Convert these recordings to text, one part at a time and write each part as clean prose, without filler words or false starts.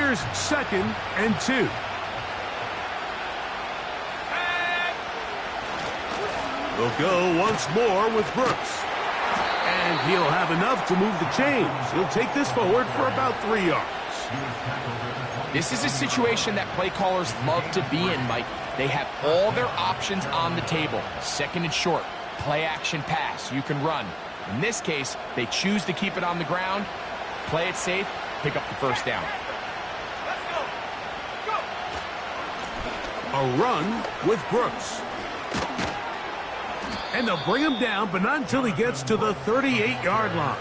Here's 2nd and 2. They'll go once more with Brooks. And he'll have enough to move the chains. He'll take this forward for about 3 yards. This is a situation that play callers love to be in, Mike. They have all their options on the table. 2nd and short, play action pass, you can run. In this case, they choose to keep it on the ground, play it safe, pick up the first down. A run with Brooks. And they'll bring him down, but not until he gets to the 38-yard line.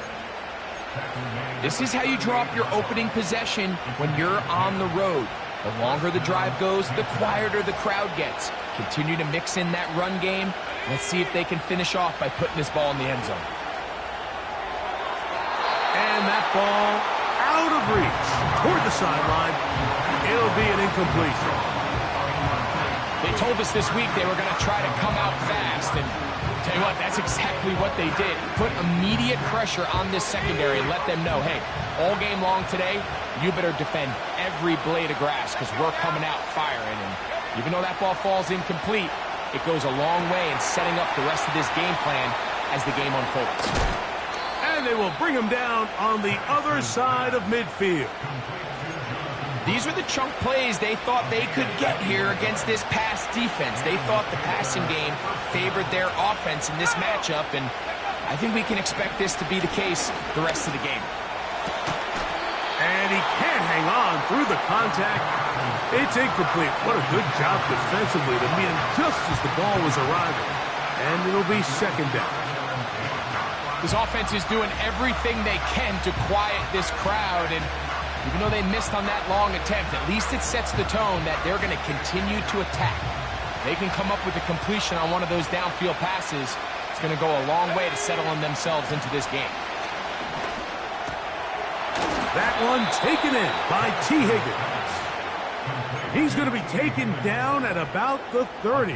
This is how you draw up your opening possession when you're on the road. The longer the drive goes, the quieter the crowd gets. Continue to mix in that run game. Let's see if they can finish off by putting this ball in the end zone. And that ball out of reach toward the sideline. It'll be an incompletion. They told us this week they were going to try to come out fast, and tell you what, that's exactly what they did. Put immediate pressure on this secondary and let them know, hey, all game long today, you better defend every blade of grass because we're coming out firing. And even though that ball falls incomplete, it goes a long way in setting up the rest of this game plan as the game unfolds. And they will bring him down on the other side of midfield. These are the chunk plays they thought they could get here against this pass defense. They thought the passing game favored their offense in this matchup, and I think we can expect this to be the case the rest of the game. And he can't hang on through the contact. It's incomplete. What a good job defensively to meet him just as the ball was arriving. And it'll be 2nd down. This offense is doing everything they can to quiet this crowd, and even though they missed on that long attempt, at least it sets the tone that they're going to continue to attack. They can come up with a completion on one of those downfield passes. It's going to go a long way to settling themselves into this game. That one taken in by T. Higgins. He's going to be taken down at about the 30.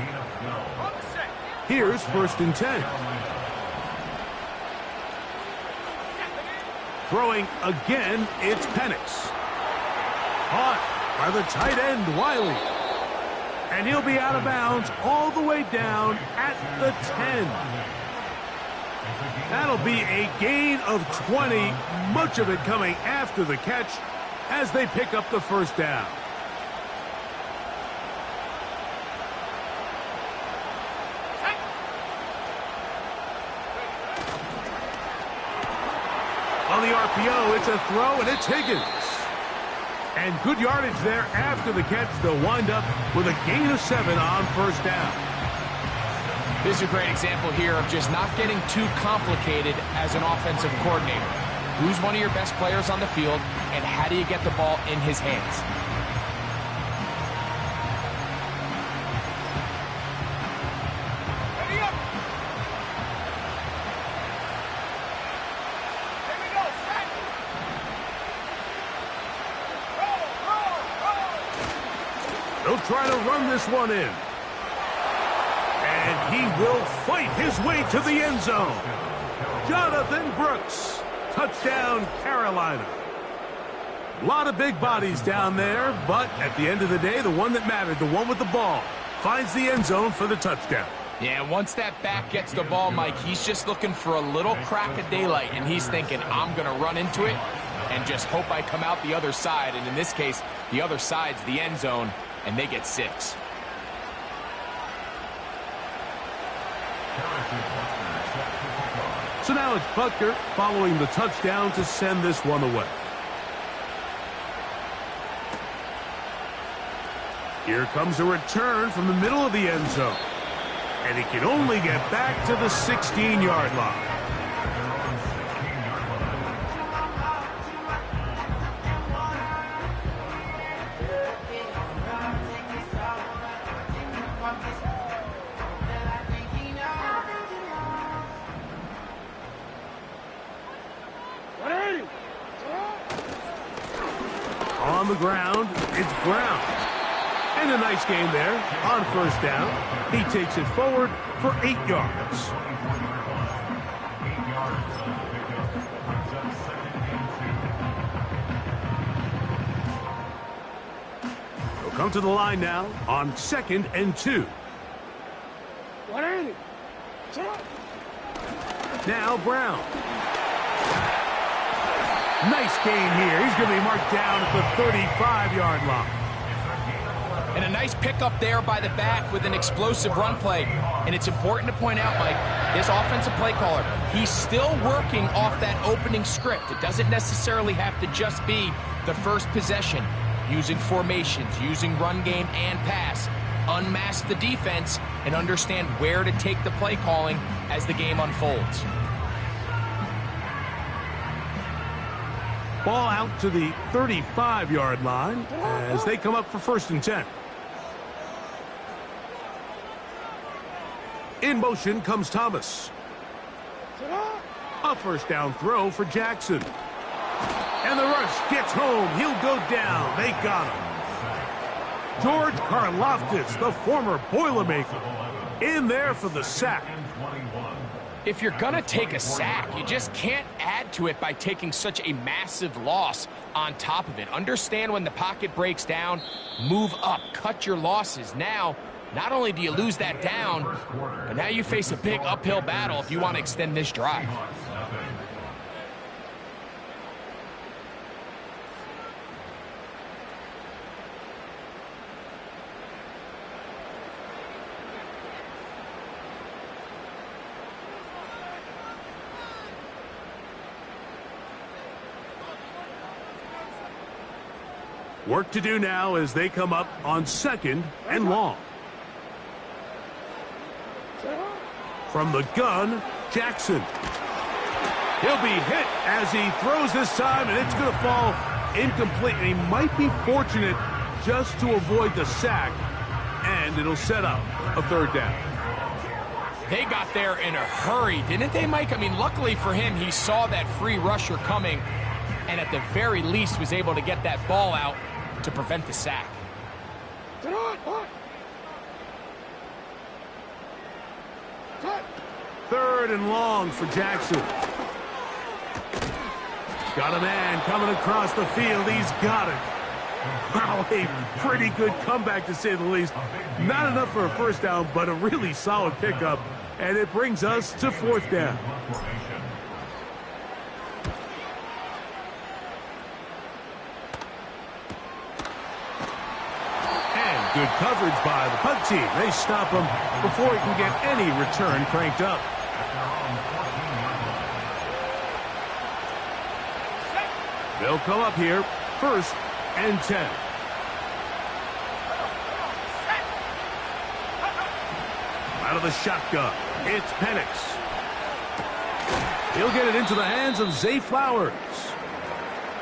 Here's 1st and 10. Throwing again, it's Penix. Caught by the tight end, Wiley. And he'll be out of bounds all the way down at the 10. That'll be a gain of 20, much of it coming after the catch as they pick up the first down. On the RPO, it's a throw, and it's Higgins. And good yardage there after the catch. They'll wind up with a gain of 7 on 1st down. This is a great example here of just not getting too complicated as an offensive coordinator. Who's one of your best players on the field, and how do you get the ball in his hands? They'll try to run this one in. And he will fight his way to the end zone. Jonathan Brooks. Touchdown, Carolina. A lot of big bodies down there, but at the end of the day, the one that mattered, the one with the ball, finds the end zone for the touchdown. Yeah, once that back gets the ball, Mike, he's just looking for a little crack of daylight, and he's thinking, I'm going to run into it and just hope I come out the other side. And in this case, the other side's the end zone, and they get 6. So now it's Butker following the touchdown to send this one away. Here comes a return from the middle of the end zone. And he can only get back to the 16-yard line. On the ground, it's Brown. And a nice game there on 1st down. He takes it forward for 8 yards. come to the line now on 2nd and 2. 180. Now Brown. Nice gain here. He's going to be marked down at the 35-yard line. And a nice pickup there by the back with an explosive run play. And it's important to point out, Mike, this offensive play caller, he's still working off that opening script. It doesn't necessarily have to just be the first possession. Using formations, using run game and pass. Unmask the defense and understand where to take the play calling as the game unfolds. Ball out to the 35-yard line as they come up for 1st and 10. In motion comes Thomas. A first down throw for Jackson. And the rush gets home. He'll go down. They got him. George Karlaftis, the former Boilermaker, in there for the sack. If you're going to take a sack, you just can't add to it by taking such a massive loss on top of it. Understand when the pocket breaks down, move up, cut your losses. Now, not only do you lose that down, but now you face a big uphill battle if you want to extend this drive. Work to do now as they come up on 2nd and long. From the gun, Jackson. He'll be hit as he throws this time, and it's going to fall incomplete. And he might be fortunate just to avoid the sack, and it'll set up a 3rd down. They got there in a hurry, didn't they, Mike? I mean, luckily for him, he saw that free rusher coming, and at the very least was able to get that ball out to prevent the sack. 3rd and long for Jackson. Got a man coming across the field. He's got it. Wow, a pretty good comeback to say the least. Not enough for a 1st down, but a really solid pickup. And it brings us to 4th down. And good coverage by the punt team. They stop him before he can get any return cranked up. They'll come up here, 1st and 10. Out of the shotgun, it's Penix. He'll get it into the hands of Zay Flowers.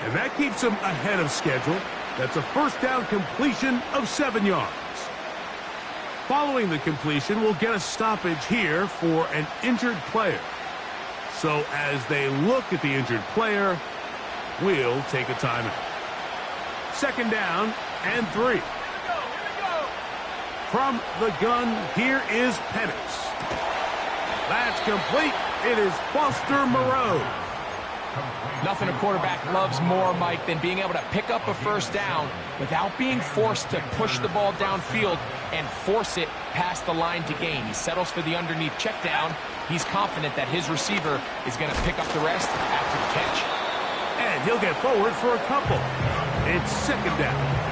And that keeps him ahead of schedule. That's a 1st down completion of 7 yards. Following the completion, we'll get a stoppage here for an injured player. So as they look at the injured player, we'll take a timeout. 2nd down and 3. From the gun, here is Penix. That's complete. It is Foster Moreau. Nothing a quarterback loves more, Mike, than being able to pick up a 1st down without being forced to push the ball downfield and force it past the line to gain. He settles for the underneath check down. He's confident that his receiver is going to pick up the rest after the catch. And he'll get forward for a couple. It's 2nd down.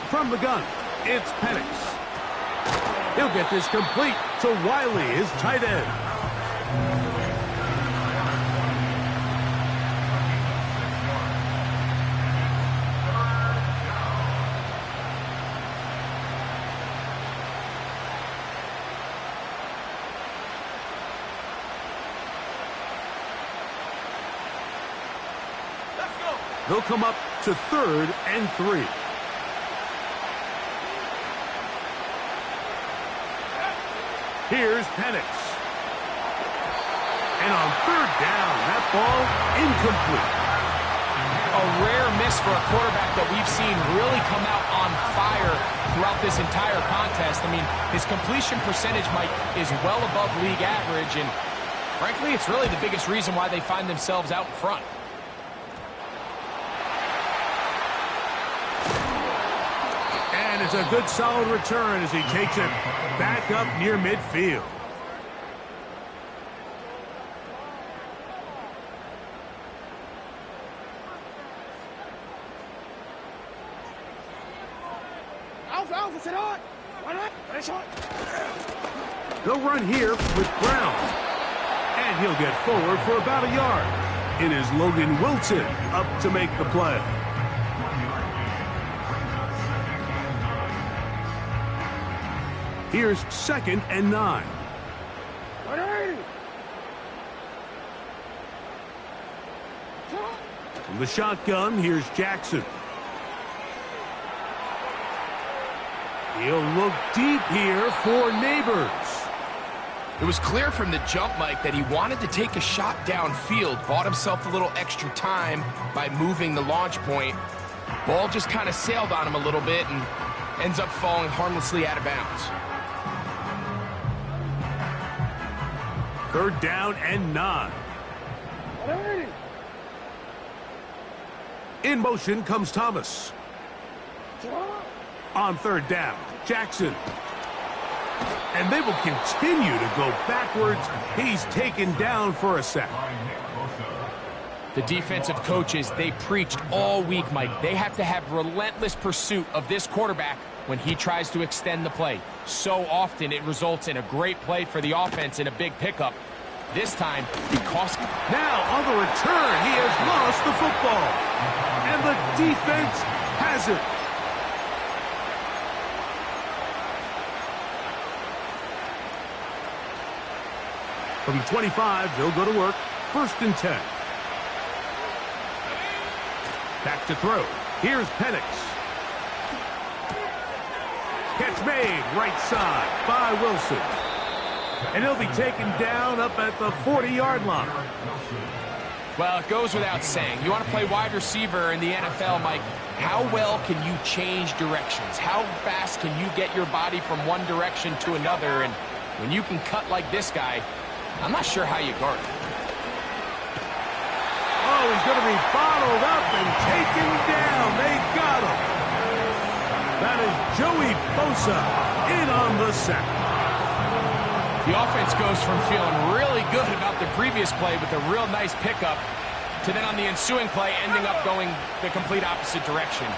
From the gun, it's Penix. He'll get this complete to Wiley, his tight end. They'll come up to 3rd and 3. Here's Penix. And on third down, that ball incomplete. A rare miss for a quarterback that we've seen really come out on fire throughout this entire contest. I mean, his completion percentage, Mike, is well above league average, and frankly, it's really the biggest reason why they find themselves out in front. And it's a good solid return as he takes it back up near midfield. They'll run here with Brown. And he'll get forward for about a yard. It is Logan Wilson up to make the play. Here's 2nd and 9. From the shotgun, here's Jackson. He'll look deep here for Neighbors. It was clear from the jump, Mike, that he wanted to take a shot downfield, bought himself a little extra time by moving the launch point. Ball just kind of sailed on him a little bit and ends up falling harmlessly out of bounds. 3rd down and 9. In motion comes Thomas. On 3rd down, Jackson. And they will continue to go backwards. He's taken down for a sack. The defensive coaches, they preached all week, Mike. They have to have relentless pursuit of this quarterback when he tries to extend the play. So often it results in a great play for the offense and a big pickup. This time, because... Now, on the return, he has lost the football. And the defense has it. From the 25, they'll go to work. 1st and 10. Back to throw. Here's Penix. Catch made right side by Wilson. And he'll be taken down up at the 40-yard line. Well, it goes without saying. You want to play wide receiver in the NFL, Mike, how well can you change directions? How fast can you get your body from one direction to another? And when you can cut like this guy, I'm not sure how you guard it. Oh, he's going to be bottled up and taken down. They got him. That is Joey Bosa in on the sack. The offense goes from feeling really good about the previous play with a real nice pickup to then on the ensuing play ending up going the complete opposite direction.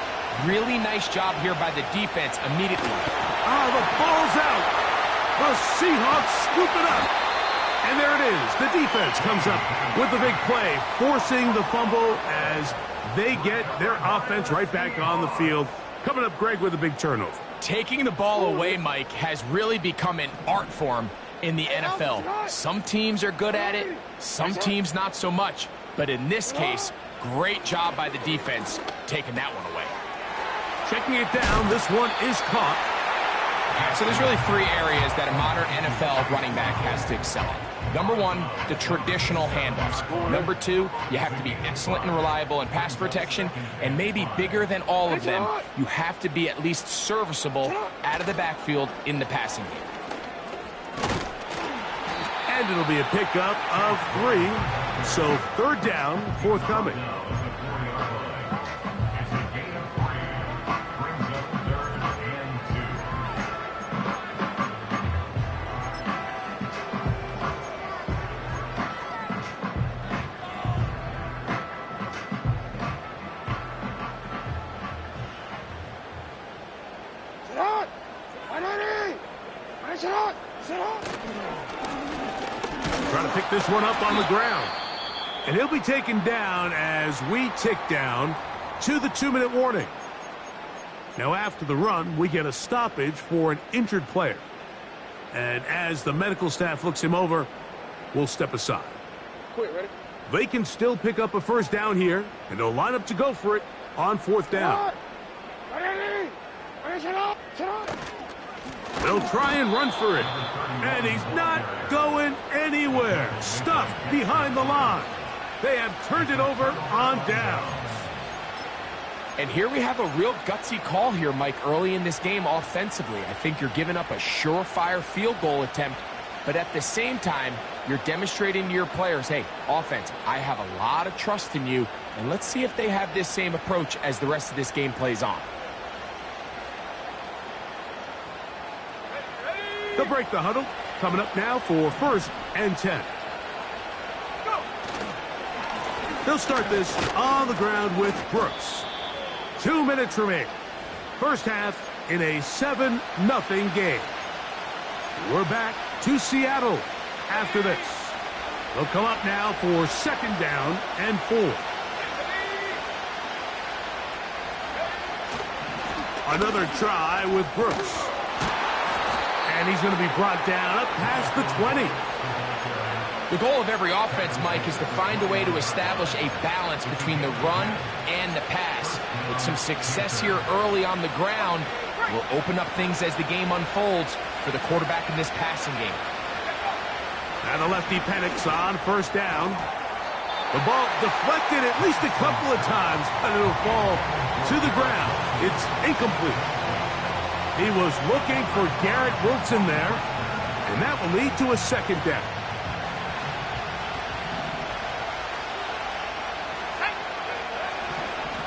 Really nice job here by the defense immediately. Oh, the ball's out. The Seahawks scoop it up. And there it is. The defense comes up with the big play, forcing the fumble as they get their offense right back on the field. Coming up, Greg, with a big turnover. Taking the ball away, Mike, has really become an art form in the NFL. Some teams are good at it, some teams not so much. But in this case, great job by the defense taking that one away. Checking it down, this one is caught. So there's really 3 areas that a modern NFL running back has to excel in. Number 1, the traditional handoffs. Number 2, you have to be excellent and reliable in pass protection. And maybe bigger than all of them, you have to be at least serviceable out of the backfield in the passing game. And it'll be a pickup of 3. So 3rd down, forthcoming. Trying to pick this one up on the ground. And he'll be taken down as we tick down to the 2-minute warning. Now after the run, we get a stoppage for an injured player. And as the medical staff looks him over, we'll step aside. Ready? They can still pick up a 1st down here, and they'll line up to go for it on 4th down. They'll try and run for it. And he's not going anywhere. Stuffed behind the line. They have turned it over on downs. And here we have a real gutsy call here, Mike, early in this game offensively. I think you're giving up a surefire field goal attempt, but at the same time, you're demonstrating to your players, hey, offense, I have a lot of trust in you, and let's see if they have this same approach as the rest of this game plays on. They'll break the huddle. Coming up now for 1st and 10. They'll start this on the ground with Brooks. 2 minutes remaining. First half in a 7-0 game. We're back to Seattle after this. They'll come up now for 2nd down and 4. Another try with Brooks. And he's going to be brought down up past the 20. The goal of every offense, Mike, is to find a way to establish a balance between the run and the pass. With some success here early on the ground, will open up things as the game unfolds for the quarterback in this passing game. And the lefty Penix on 1st down. The ball deflected at least a couple of times, and it'll fall to the ground. It's incomplete. He was looking for Garrett Wilson there, and that will lead to a 2nd down.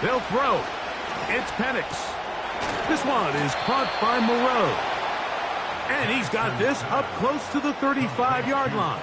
They'll throw. It's Penix. This one is caught by Moreau. And he's got this up close to the 35-yard line.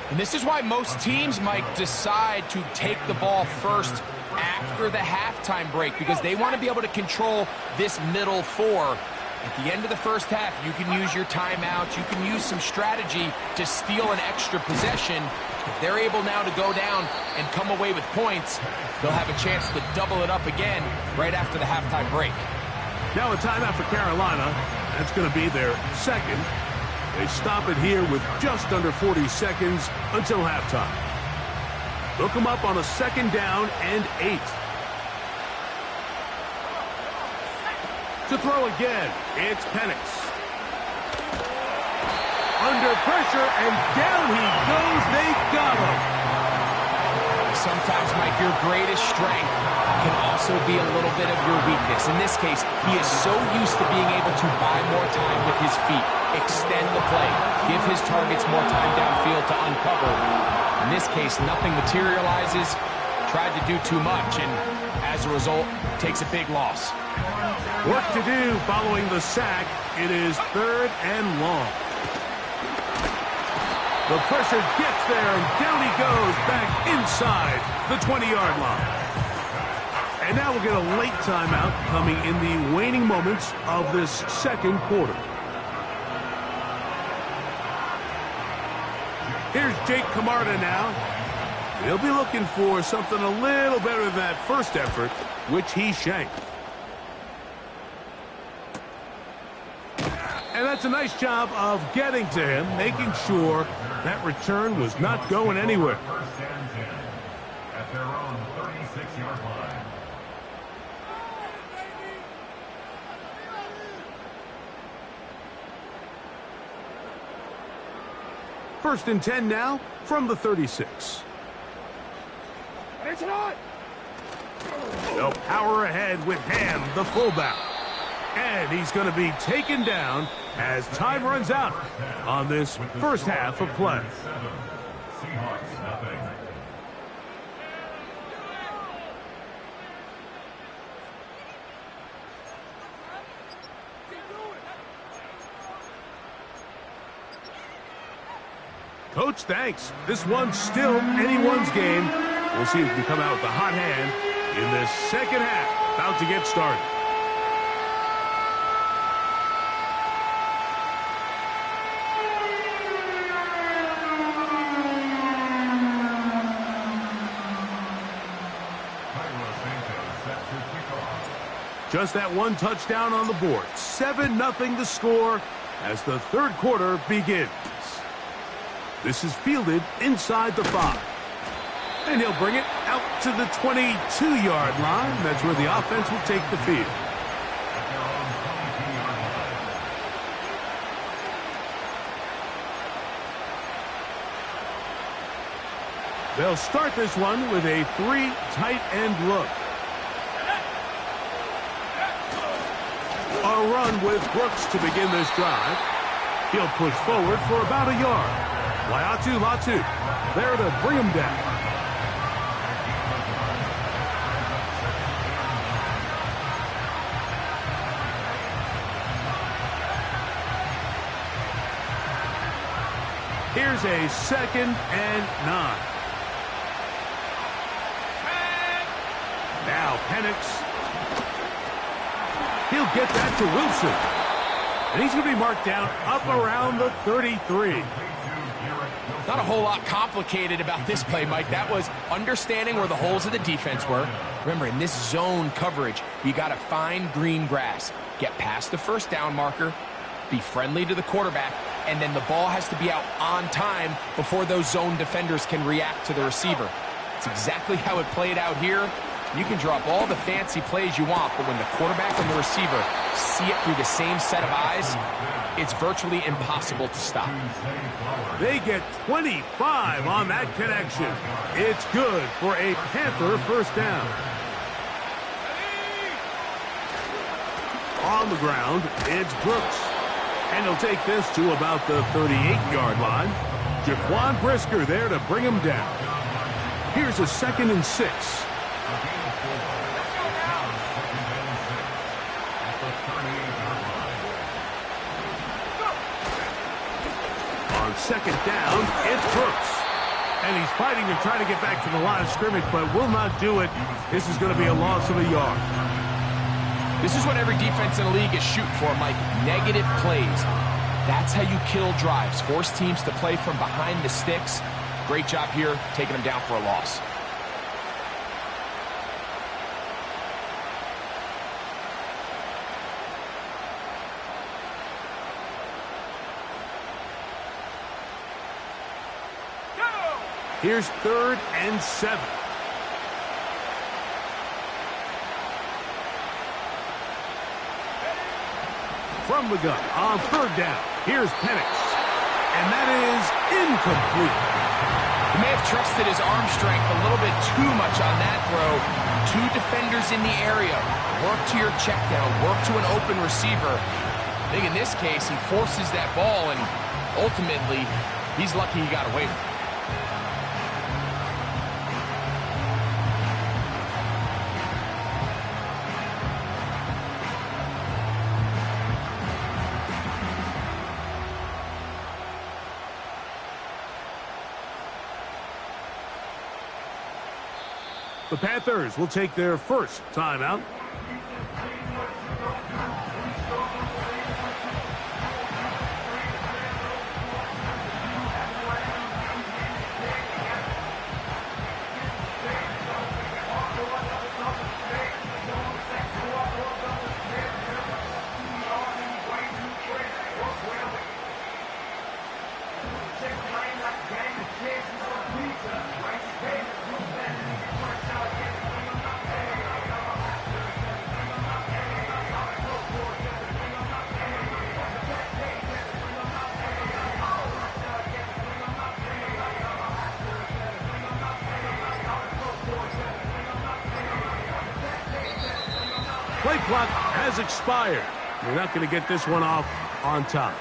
And this is why most teams, Mike, decide to take the ball first after the halftime break, because they want to be able to control this middle 4. At the end of the first half, you can use your timeouts. You can use some strategy to steal an extra possession. If they're able now to go down and come away with points, they'll have a chance to double it up again right after the halftime break. Now a timeout for Carolina. That's going to be their 2nd. They stop it here with just under 40 seconds until halftime. They'll come up on a 2nd down and 8. To throw again, it's Penix. Under pressure, and down he goes. They got him. Sometimes, Mike, your greatest strength can also be a little bit of your weakness. In this case, he is so used to being able to buy more time with his feet, extend the play, give his targets more time downfield to uncover. In this case, nothing materializes, tried to do too much, and as a result, takes a big loss. Work to do following the sack. It is 3rd and long. The pressure gets there, and down he goes back inside the 20-yard line. And now we'll get a late timeout coming in the waning moments of this 2nd quarter. Here's Jake Camarda now. He'll be looking for something a little better than that first effort, which he shanked. And that's a nice job of getting to him, making sure that return was not going anywhere. At their own 36-yard line. First and 10 now from the 36. They'll power ahead with Ham, the fullback. And he's going to be taken down as time runs out on this first half of play. Seahawks nothing. Coach, thanks. This one's still anyone's game. We'll see if we can come out with a hot hand in this 2nd half. About to get started. Just that one touchdown on the board. 7-0 the score as the 3rd quarter begins. This is fielded inside the 5. And he'll bring it out to the 22-yard line. That's where the offense will take the field. They'll start this one with a 3 tight end look. A run with Brooks to begin this drive. He'll push forward for about a yard. Latu there to bring him down. Here's a 2nd and 9. Now Penix. He'll get that to Wilson. And he's going to be marked down up around the 33. Not a whole lot complicated about this play, Mike. That was understanding where the holes of the defense were. Remember, in this zone coverage, you got to find green grass. Get past the first down marker, be friendly to the quarterback, and then the ball has to be out on time before those zone defenders can react to the receiver. It's exactly how it played out here. You can draw up all the fancy plays you want, but when the quarterback and the receiver see it through the same set of eyes, it's virtually impossible to stop. They get 25 on that connection. It's good for a Panther first down. On the ground, it's Brooks. And he'll take this to about the 38-yard line. Jaquan Brisker there to bring him down. Here's a 2nd and 6. On 2nd down, it's Brooks. And he's fighting to try to get back to the line of scrimmage, but will not do it. This is going to be a loss of a yard. This is what every defense in the league is shooting for, Mike. Negative plays. That's how you kill drives. Force teams to play from behind the sticks. Great job here, taking them down for a loss. Here's 3rd and 7. From the gun on 3rd down. Here's Penix. And that is incomplete. He may have trusted his arm strength a little bit too much on that throw. 2 defenders in the area. Work to your check down. Work to an open receiver. I think in this case, he forces that ball, and ultimately, he's lucky he got away with it. The Panthers will take their first timeout. Play clock has expired. They're not going to get this one off on time.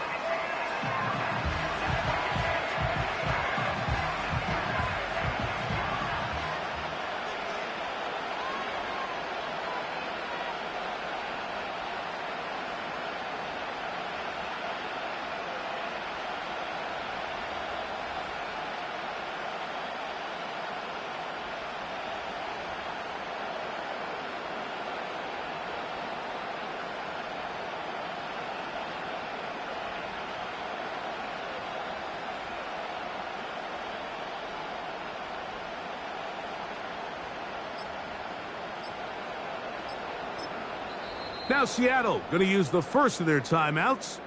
Now Seattle going to use the first of their timeouts.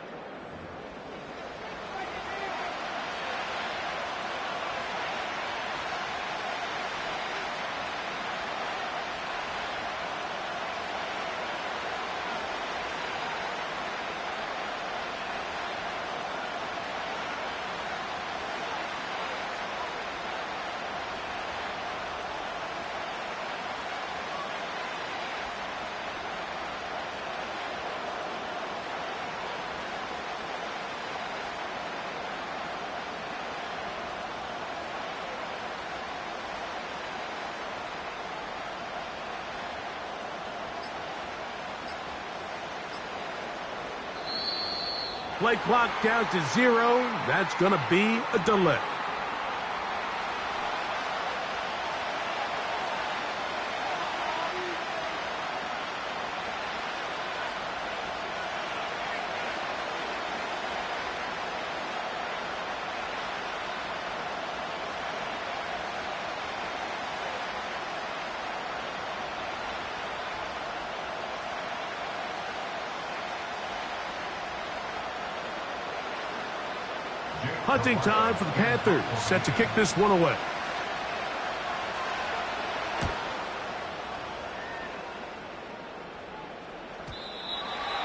Play clock down to 0. That's going to be a delay. Hunting time for the Panthers, set to kick this one away.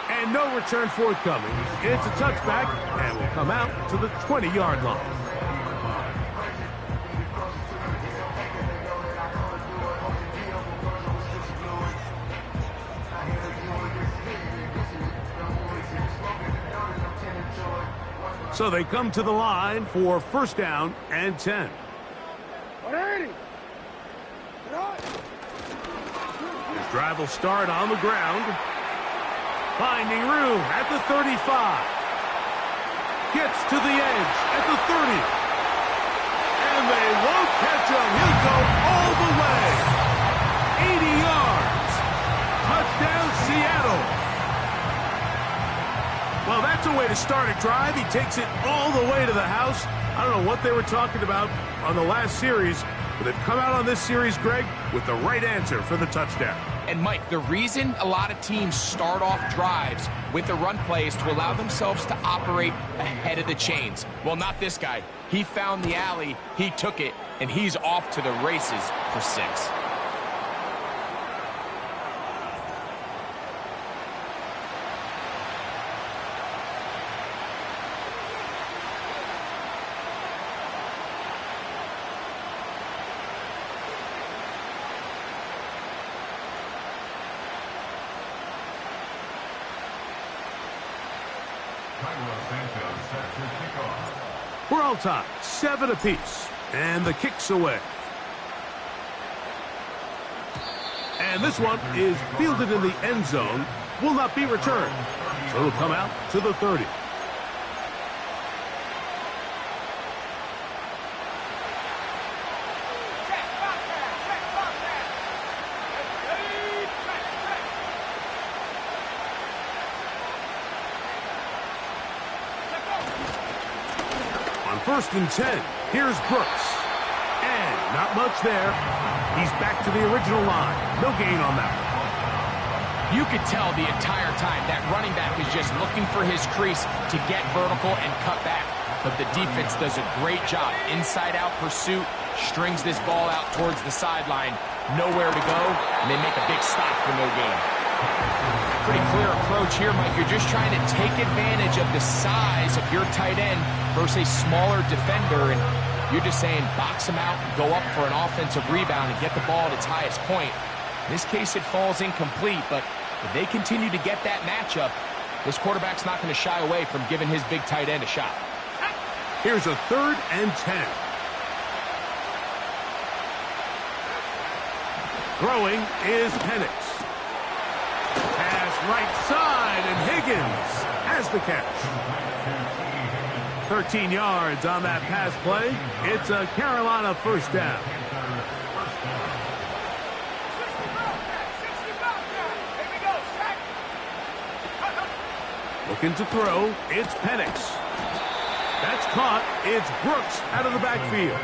And no return forthcoming. It's a touchback and will come out to the 20-yard line. So they come to the line for first down and 10. This drive will start on the ground. Finding room at the 35. Gets to the edge at the 30. And they won't catch him. He'll go all the way. 80 yards. Touchdown, Seattle. Well, that's a way to start a drive. He takes it all the way to the house. I don't know what they were talking about on the last series, but they've come out on this series, Greg, with the right answer for the touchdown. And, Mike, the reason a lot of teams start off drives with the run play is to allow themselves to operate ahead of the chains. Well, not this guy. He found the alley, he took it, and he's off to the races for 6. We're all tied, 7 apiece, and the kick's away. And this one is fielded in the end zone, will not be returned. So it'll come out to the 30. First and 10. Here's Brooks. And not much there. He's back to the original line. No gain on that one. You could tell the entire time that running back is just looking for his crease to get vertical and cut back. But the defense does a great job. Inside-out pursuit, strings this ball out towards the sideline. Nowhere to go, and they make a big stop for no gain. Pretty clear approach here, Mike. You're just trying to take advantage of the size of your tight end versus a smaller defender, and you're just saying box him out, go up for an offensive rebound, and get the ball at its highest point. In this case, it falls incomplete, but if they continue to get that matchup, this quarterback's not going to shy away from giving his big tight end a shot. Here's a 3rd and 10. Throwing is Penix. Pass right side, and Higgins has the catch. 13 yards on that pass play. It's a Carolina first down. Looking to throw, it's Penix. That's caught. It's Brooks out of the backfield.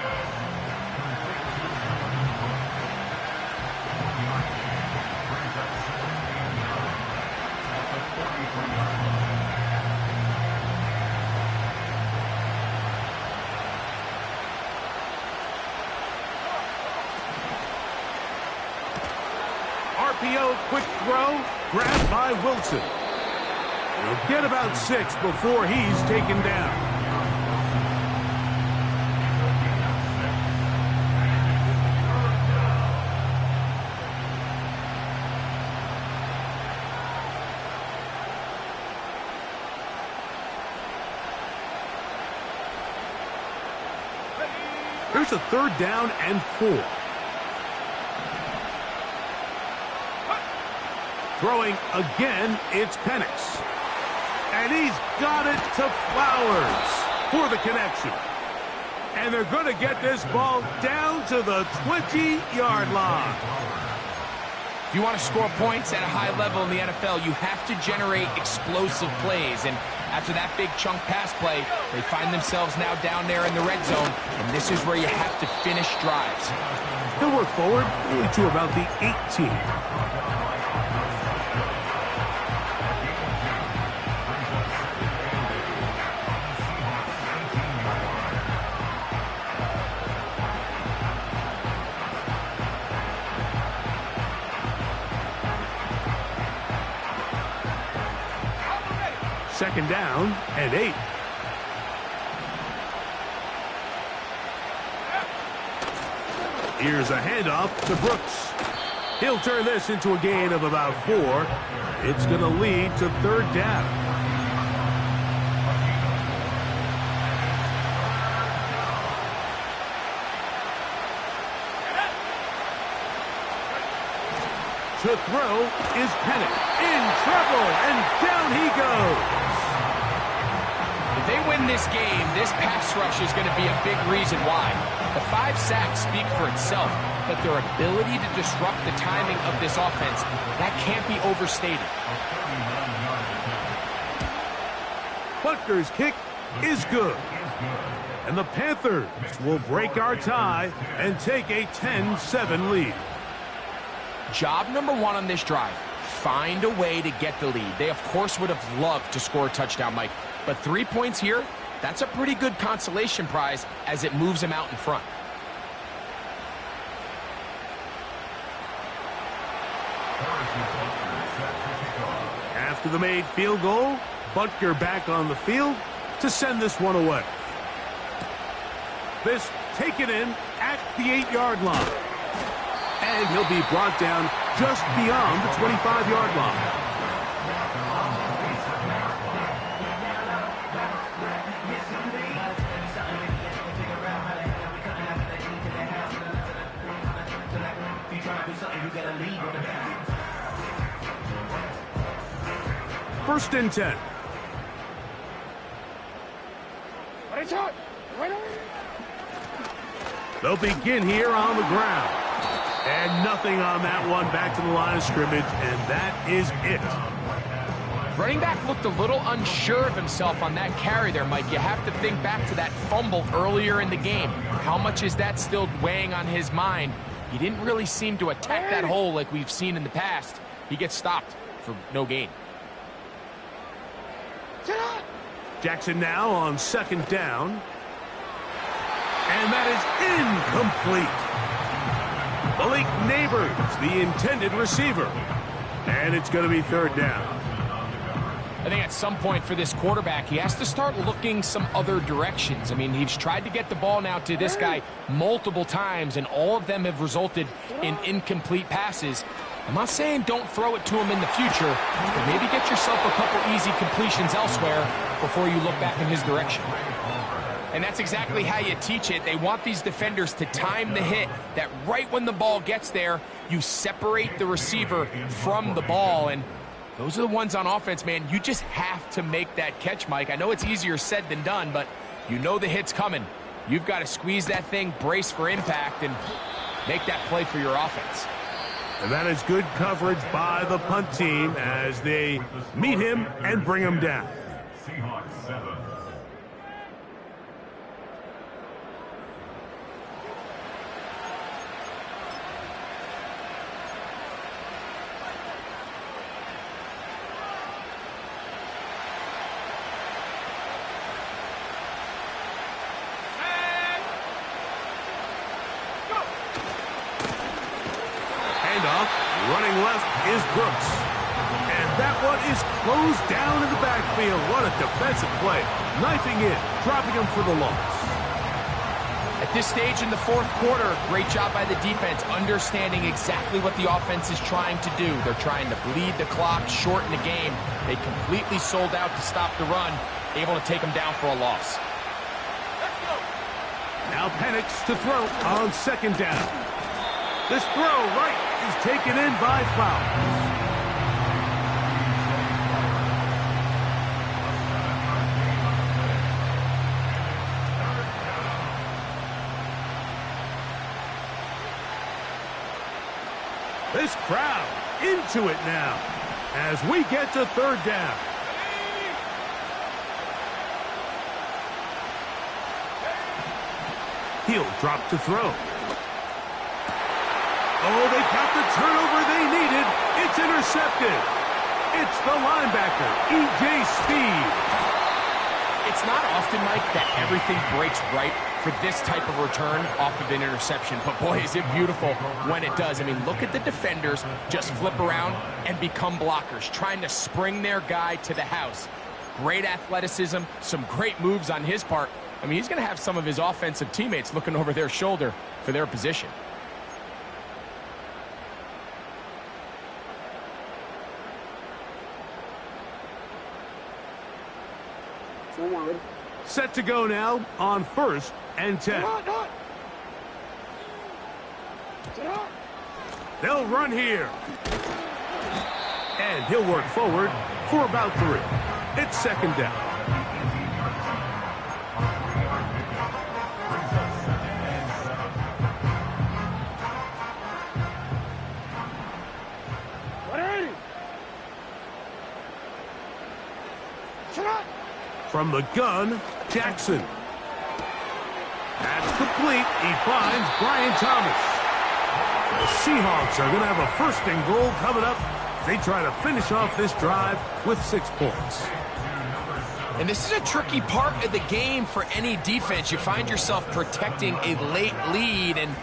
RPO, quick throw, grabbed by Wilson. He'll get about 6 before he's taken down. Here's a 3rd down and 4. Throwing again, it's Penix. And he's got it to Flowers for the connection. And they're going to get this ball down to the 20-yard line. If you want to score points at a high level in the NFL, you have to generate explosive plays. And after that big chunk pass play, they find themselves now down there in the red zone. And this is where you have to finish drives. He'll work forward to about the 18. Second down and 8. Here's a handoff to Brooks. He'll turn this into a gain of about 4. It's going to lead to third down. To throw is Pennick. In trouble, and down he goes. If they win this game, this pass rush is going to be a big reason why. The 5 sacks speak for itself, but their ability to disrupt the timing of this offense, that can't be overstated. Butker's kick is good. And the Panthers will break our tie and take a 10-7 lead. Job number 1 on this drive, find a way to get the lead. They, of course, would have loved to score a touchdown, Mike. But 3 points here, that's a pretty good consolation prize as it moves them out in front. After the made field goal, Butker back on the field to send this one away. This taken in at the 8-yard line. And he'll be brought down just beyond the 25-yard line. First and 10. They'll begin here on the ground. And nothing on that one, back to the line of scrimmage, and that is it. Running back looked a little unsure of himself on that carry there, Mike. You have to think back to that fumble earlier in the game. How much is that still weighing on his mind? He didn't really seem to attack that hole like we've seen in the past. He gets stopped for no gain. Jackson now on second down. And that is incomplete. Malik Neighbors, the intended receiver. And it's going to be third down. I think at some point for this quarterback, he has to start looking some other directions. I mean, he's tried to get the ball now to this guy multiple times, and all of them have resulted in incomplete passes. I'm not saying don't throw it to him in the future, but maybe get yourself a couple easy completions elsewhere before you look back in his direction. And that's exactly how you teach it. They want these defenders to time the hit, that right when the ball gets there, you separate the receiver from the ball. And those are the ones on offense, man. You just have to make that catch, Mike. I know it's easier said than done, but you know the hit's coming. You've got to squeeze that thing, brace for impact, and make that play for your offense. And that is good coverage by the punt team as they meet him and bring him down. Seahawks 7. Running left is Brooks. And that one is closed down in the backfield. What a defensive play. Knifing in, dropping him for the loss. At this stage in the fourth quarter, great job by the defense, understanding exactly what the offense is trying to do. They're trying to bleed the clock, shorten the game. They completely sold out to stop the run, able to take them down for a loss. Now Penix to throw on second down. This throw right is taken in by Flowers. This crowd into it now as we get to third down. He'll drop to throw. Oh, they got the turnover they needed. It's intercepted. It's the linebacker, E.J. Speed. It's not often, Mike, that everything breaks right for this type of return off of an interception. But boy, is it beautiful when it does. I mean, look at the defenders just flip around and become blockers, trying to spring their guy to the house. Great athleticism, some great moves on his part. I mean, he's going to have some of his offensive teammates looking over their shoulder for their position. Forward. Set to go now on 1st and 10. They'll run here. And he'll work forward for about 3. It's 2nd down. From the gun, Jackson. That's complete. He finds Brian Thomas. The Seahawks are going to have a 1st and goal coming up. They try to finish off this drive with 6 points. And this is a tricky part of the game for any defense. You find yourself protecting a late lead, and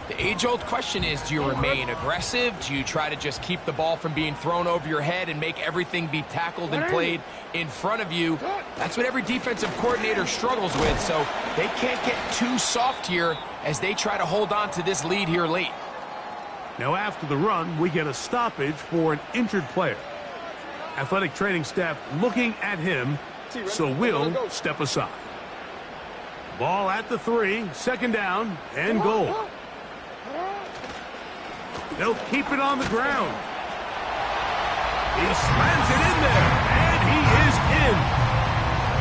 the age-old question is, do you remain aggressive? Do you try to just keep the ball from being thrown over your head and make everything be tackled and played in front of you? That's what every defensive coordinator struggles with, so they can't get too soft here as they try to hold on to this lead here late. Now after the run, we get a stoppage for an injured player. Athletic training staff looking at him, so we'll step aside. Ball at the 3, 2nd down, and goal. They'll keep it on the ground. He slams it in there, and he is in.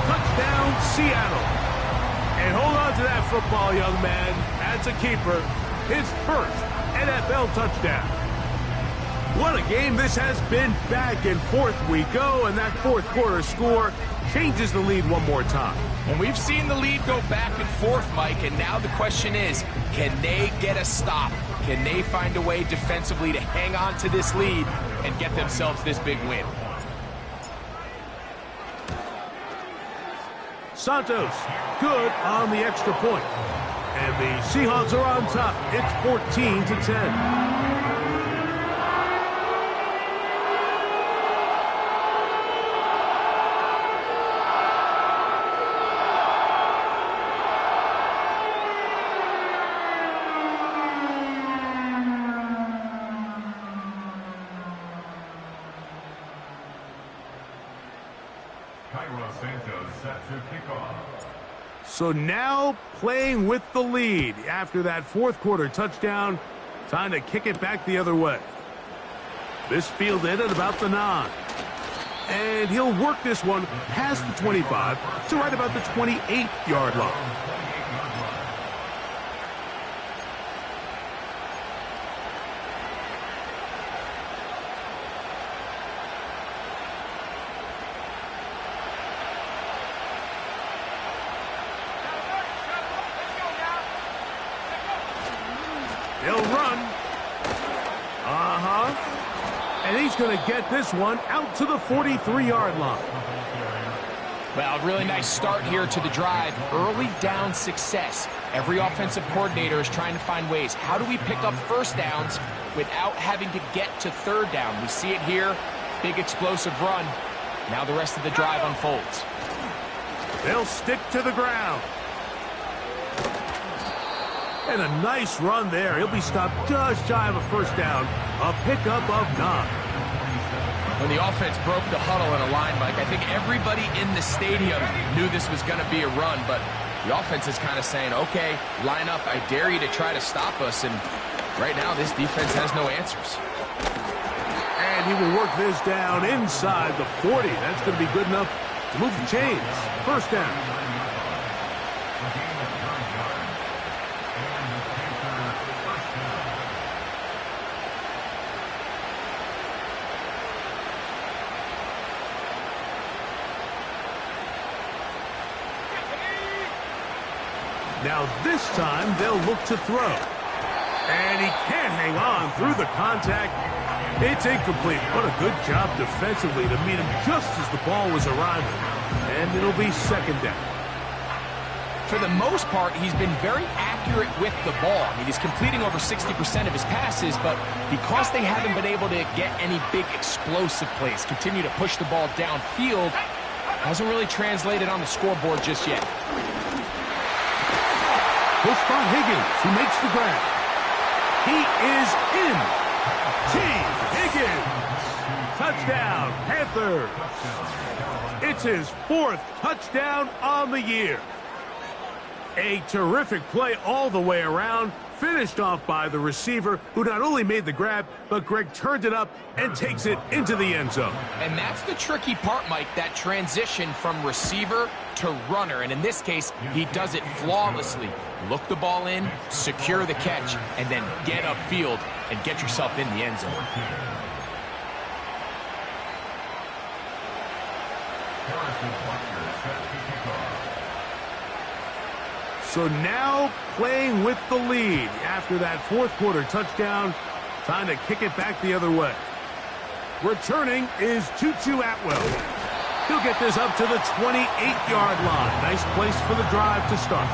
Touchdown, Seattle. And hold on to that football, young man. That's a keeper. His 1st NFL touchdown. What a game this has been. Back and forth we go, and that 4th quarter score changes the lead one more time. And we've seen the lead go back and forth, Mike, and now the question is, can they get a stop? Can they find a way defensively to hang on to this lead and get themselves this big win? Santos, good on the extra point. And the Seahawks are on top. It's 14-10. So now playing with the lead after that 4th quarter touchdown. Time to kick it back the other way. This fielded at about the 9. And he'll work this one past the 25 to right about the 28-yard line. He'll run. And he's going to get this one out to the 43-yard line. Well, really nice start here to the drive. Early down success. Every offensive coordinator is trying to find ways. How do we pick up 1st downs without having to get to 3rd down? We see it here. Big explosive run. Now the rest of the drive unfolds. They'll stick to the ground. And a nice run there. He'll be stopped just shy of a 1st down. A pickup of 9. When the offense broke the huddle in a line, Mike, I think everybody in the stadium knew this was going to be a run, but the offense is kind of saying, okay, line up. I dare you to try to stop us. And right now, this defense has no answers. And he will work this down inside the 40. That's going to be good enough to move the chains. 1st down. Now this time they'll look to throw. And he can't hang on through the contact. It's incomplete. What a good job defensively to meet him just as the ball was arriving. And it'll be second down. For the most part, he's been very accurate with the ball. I mean, he's completing over 60% of his passes, but because they haven't been able to get any big explosive plays, continue to push the ball downfield, hasn't really translated on the scoreboard just yet. He'll spot Higgins, who makes the grab. He is in. T. Higgins. Touchdown, Panthers. It's his 4th touchdown on the year. A terrific play all the way around, finished off by the receiver, who not only made the grab, but Greg turned it up and takes it into the end zone. And that's the tricky part, Mike, that transition from receiver to runner. And in this case, he does it flawlessly. Look the ball in, secure the catch, and then get upfield and get yourself in the end zone. So now playing with the lead after that 4th quarter touchdown. Time to kick it back the other way. Returning is Tutu Atwell. He'll get this up to the 28-yard line. Nice place for the drive to start.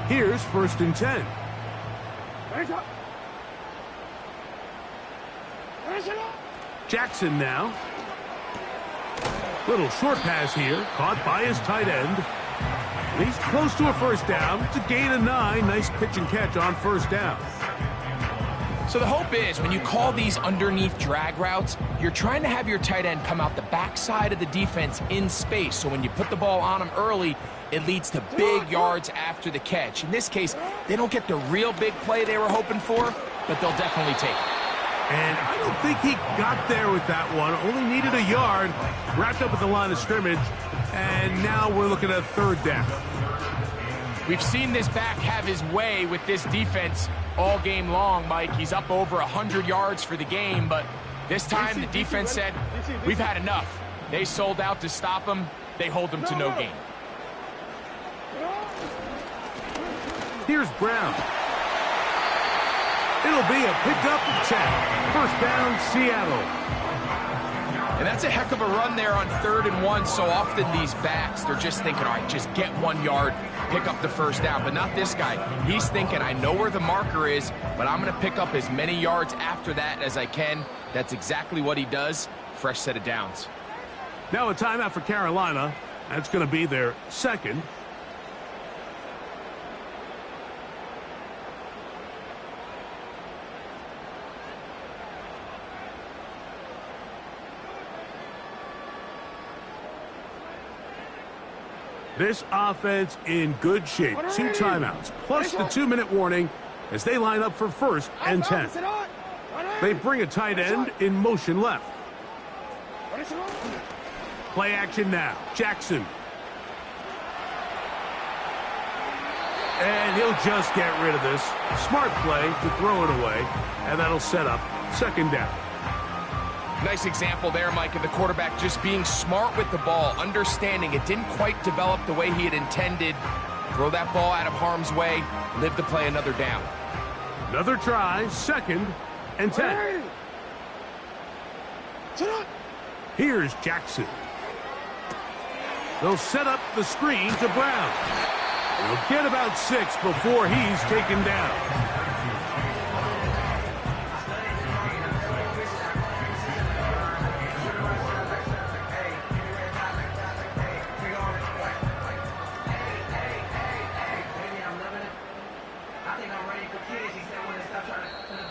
Here's 1st and 10. Jackson now. Little short pass here, caught by his tight end. He's close to a first down. It's a gain of 9. Nice pitch and catch on first down. So the hope is when you call these underneath drag routes, you're trying to have your tight end come out the backside of the defense in space. So when you put the ball on him early, it leads to big yards after the catch. In this case, they don't get the real big play they were hoping for, but they'll definitely take it. And I don't think he got there with that one. Only needed a yard. Wrapped up at the line of scrimmage. And now we're looking at 3rd down. We've seen this back have his way with this defense all game long, Mike. He's up over 100 yards for the game, but this time the defense said, we've had enough. They sold out to stop him. They hold him to no gain. Here's Brown. It'll be a pickup of 10. First down, Seattle. And that's a heck of a run there on 3rd and 1. So often these backs, they're just thinking, all right, just get 1 yard, pick up the first down. But not this guy. He's thinking, I know where the marker is, but I'm going to pick up as many yards after that as I can. That's exactly what he does. Fresh set of downs. Now a timeout for Carolina. That's going to be their 2nd. This offense in good shape. 2 timeouts, plus the 2-minute warning as they line up for 1st and 10. They bring a tight end in motion left. Play action now. Jackson. And he'll just get rid of this. Smart play to throw it away, and that'll set up 2nd down. Nice example there, Mike, of the quarterback just being smart with the ball, understanding it didn't quite develop the way he had intended. Throw that ball out of harm's way, live to play another down. Another try, 2nd and 10. Here's Jackson. They'll set up the screen to Brown. He'll get about 6 before he's taken down.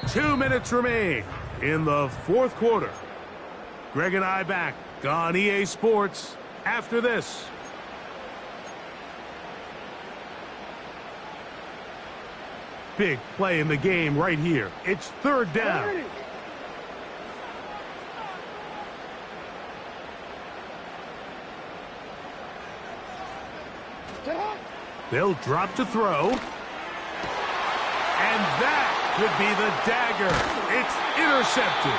2 minutes remain in the 4th quarter. Greg and I back on EA Sports after this. Big play in the game right here. It's 3rd down. They'll drop to throw. And that could be the dagger. It's intercepted.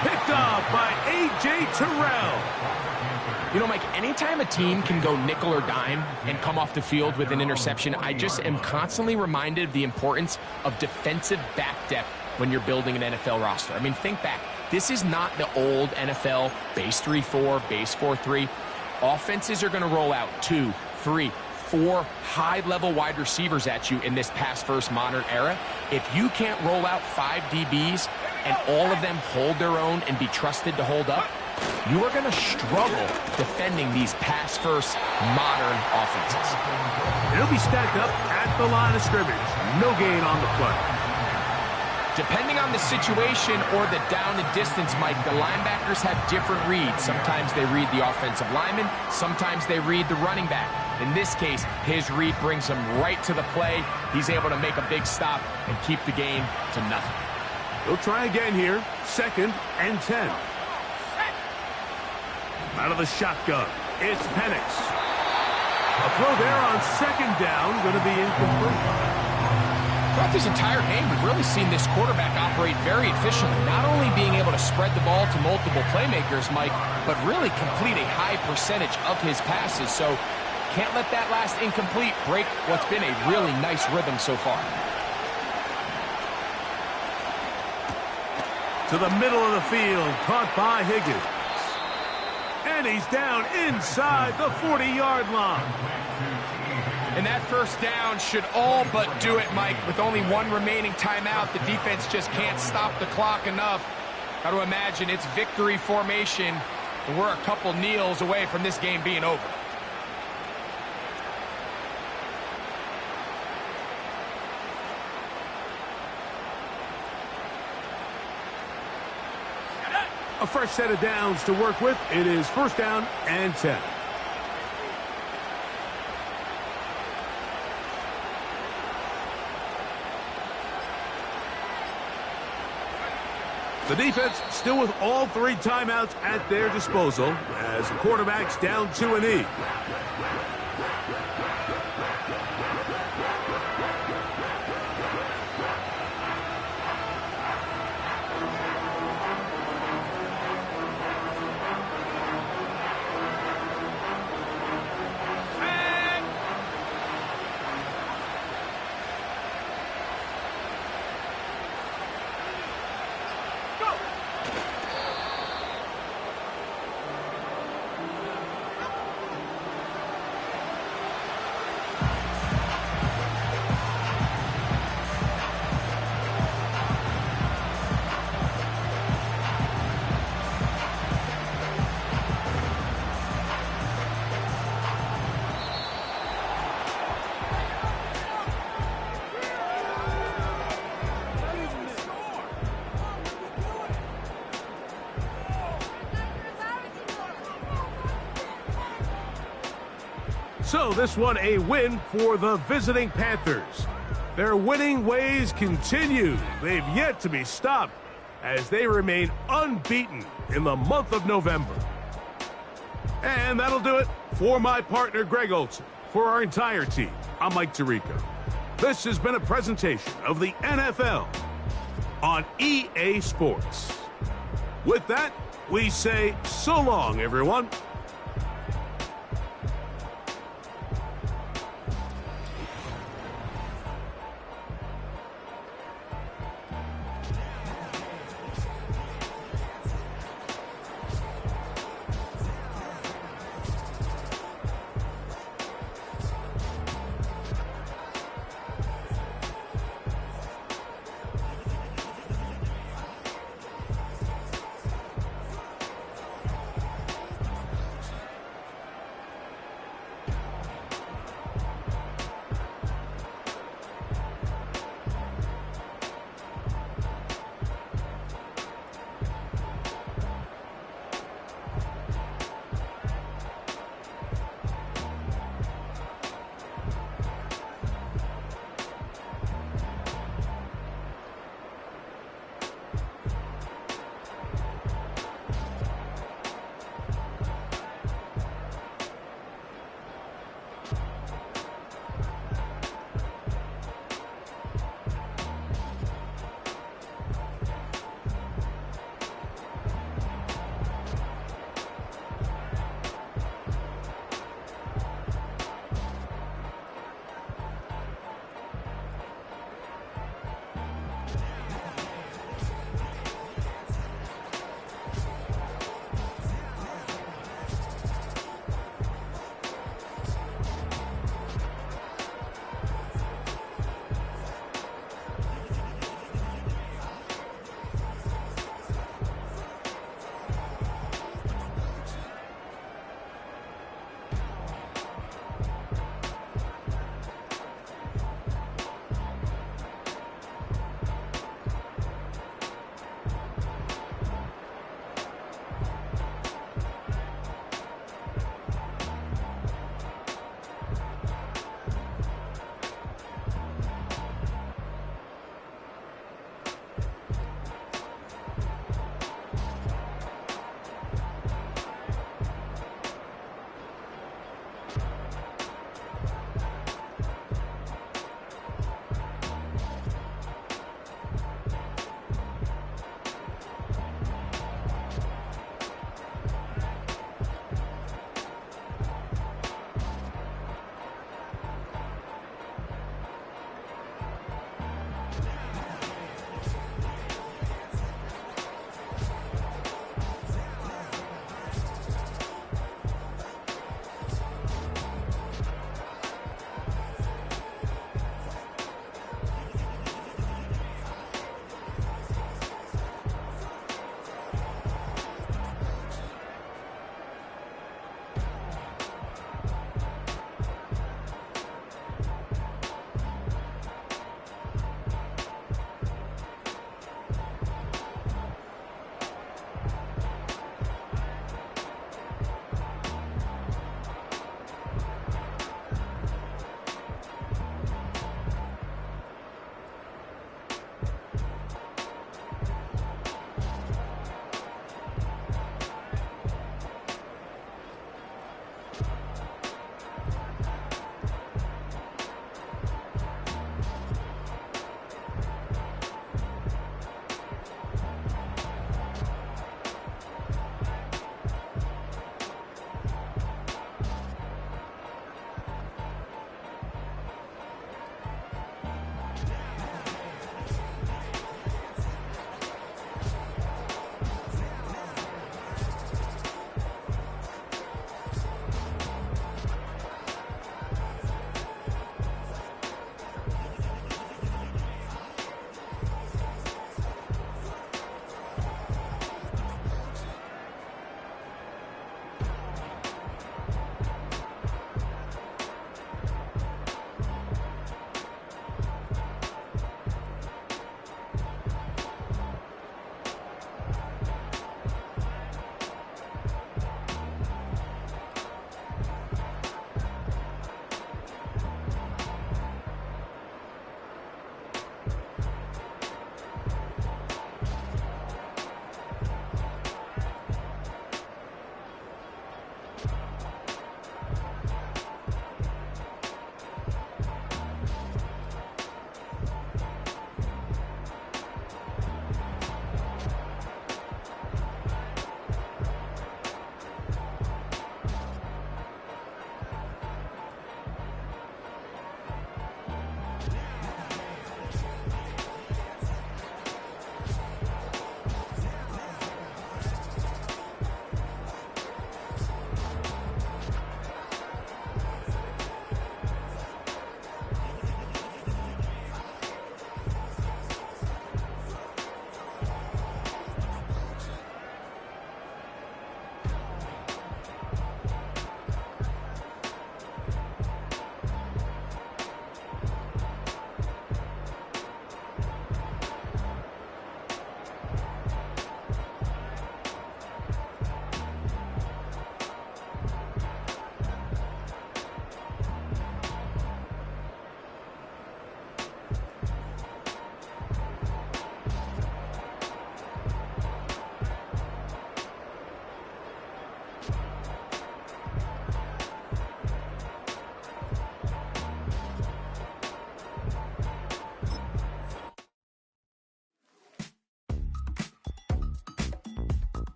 Picked off by A.J. Terrell. You know, Mike, anytime a team can go nickel or dime and come off the field with an interception, I just am constantly reminded of the importance of defensive back depth when you're building an NFL roster. I mean, think back. This is not the old NFL base 3-4, base 4-3. Offenses are going to roll out 2, 3, 4 high-level wide receivers at you in this pass-first modern era. If you can't roll out 5 DBs and all of them hold their own and be trusted to hold up, you are going to struggle defending these pass-first modern offenses. They'll be stacked up at the line of scrimmage. No gain on the play. Depending on the situation or the down and distance, Mike, the linebackers have different reads. Sometimes they read the offensive lineman. Sometimes they read the running back. In this case, his read brings him right to the play. He's able to make a big stop and keep the game to nothing. They'll try again here. 2nd and 10. Out of the shotgun, it's Penix. A throw there on 2nd down, going to be incomplete. Throughout this entire game, we've really seen this quarterback operate very efficiently, not only being able to spread the ball to multiple playmakers, Mike, but really complete a high percentage of his passes. So can't let that last incomplete break what's been a really nice rhythm so far. To the middle of the field, caught by Higgins. And he's down inside the 40-yard line. And that first down should all but do it, Mike. With only 1 remaining timeout, the defense just can't stop the clock enough. Got to imagine it's victory formation, and we're a couple kneels away from this game being over. A fresh set of downs to work with. It is 1st down and 10. The defense still with all 3 timeouts at their disposal as the quarterback's down 2-E. So this one a win for the visiting Panthers. Their winning ways continue. They've yet to be stopped as they remain unbeaten in the month of November. And that'll do it for my partner, Greg Olson. For our entire team, I'm Mike Tirico. This has been a presentation of the NFL on EA Sports. With that, we say so long, everyone.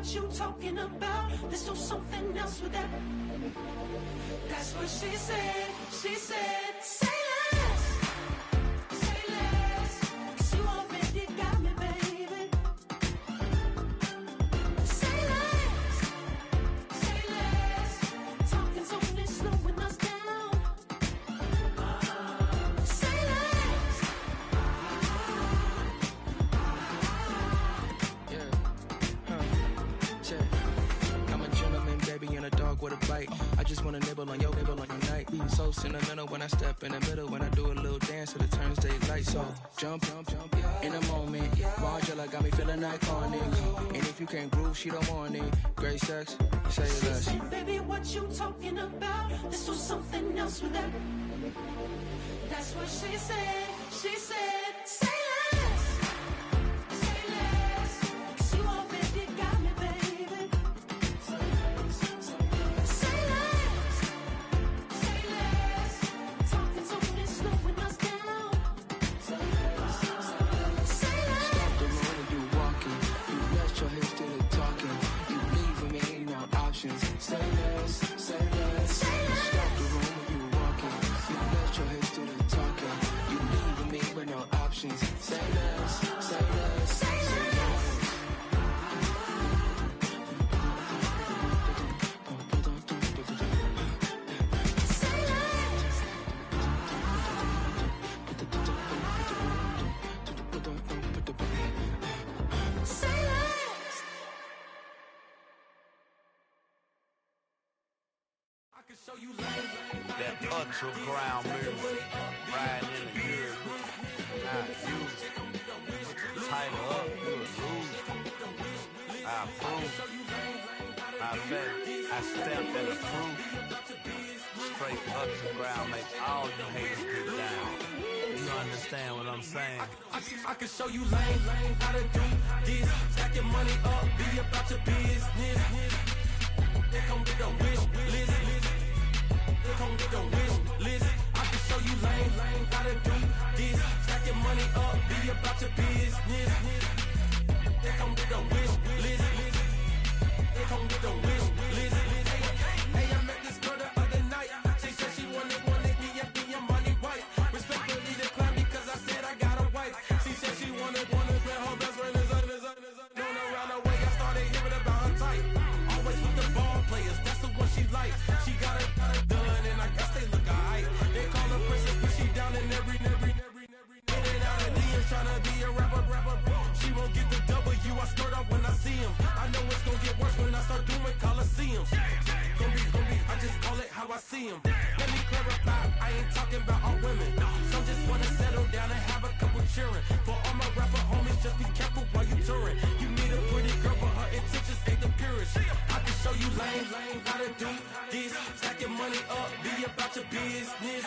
what you talking about. Let's do something else with that. That's what she said. She said, say less. Say less. 'Cause you already got me, baby. Say less. Say less. Talking's only slowing us down. Say less. I'm a gentleman, baby, and a dog with a bite. I just wanna nibble on your night. So sentimental when I step in the middle. When I do a little dance till it turns daylight. So jump, in a moment. Margella got me feeling iconic. And if you can't groove, she don't want it. Great sex, say less. Baby, what you talking about? Let's do something else with that. That's what she said. She said, say less. Say less. 'Cause you already got me, baby. Say less. Say less. Talking's only slowing us down. Say less. Say less. Stop the room when you walking. You rest your hips to the talking. You leaving me no options. Say less, say less. Stop the room when you walking. You rest your hips to the talking. You leaving me with no options. Say less, say less, say less. Say less. I can show you that underground music, riding in the years, not used. Title up, you'll lose. I approve. I bet I step and approve. Straight underground, make all you haters get down. You understand what I'm saying? I can show you lame, how to do this. Stack your money up, be about your business. They come with a wish list. They come with a wish list. I can show you lame, how to do this. Stack your money up, be about your business. They come with a wish list. They come with a wish list. Hey, I met this girl the other night. She said she wanted me and be a money wife. Respectfully declined because I said I got a wife. She said she wanted spend her best friend is known around the way. I started hearing about her type. Always with the ball players, that's the one she likes. She got it done, and I guess they look alright. They call her princess, but she down in every. In and out of DMs, tryna be a rapper. She won't get the W, I skirt off when I see him. I know it's gonna get worse when I start doing Coliseums. Gonna be, I just call it how I see him. Let me clarify, I ain't talking about all women. Some just wanna settle down and have a couple cheering. For all my rapper homies, just be careful while you touring. You need a pretty girl, but her intentions ain't the purest. I can show you lame, how to do this. Stack your money up, be about your business.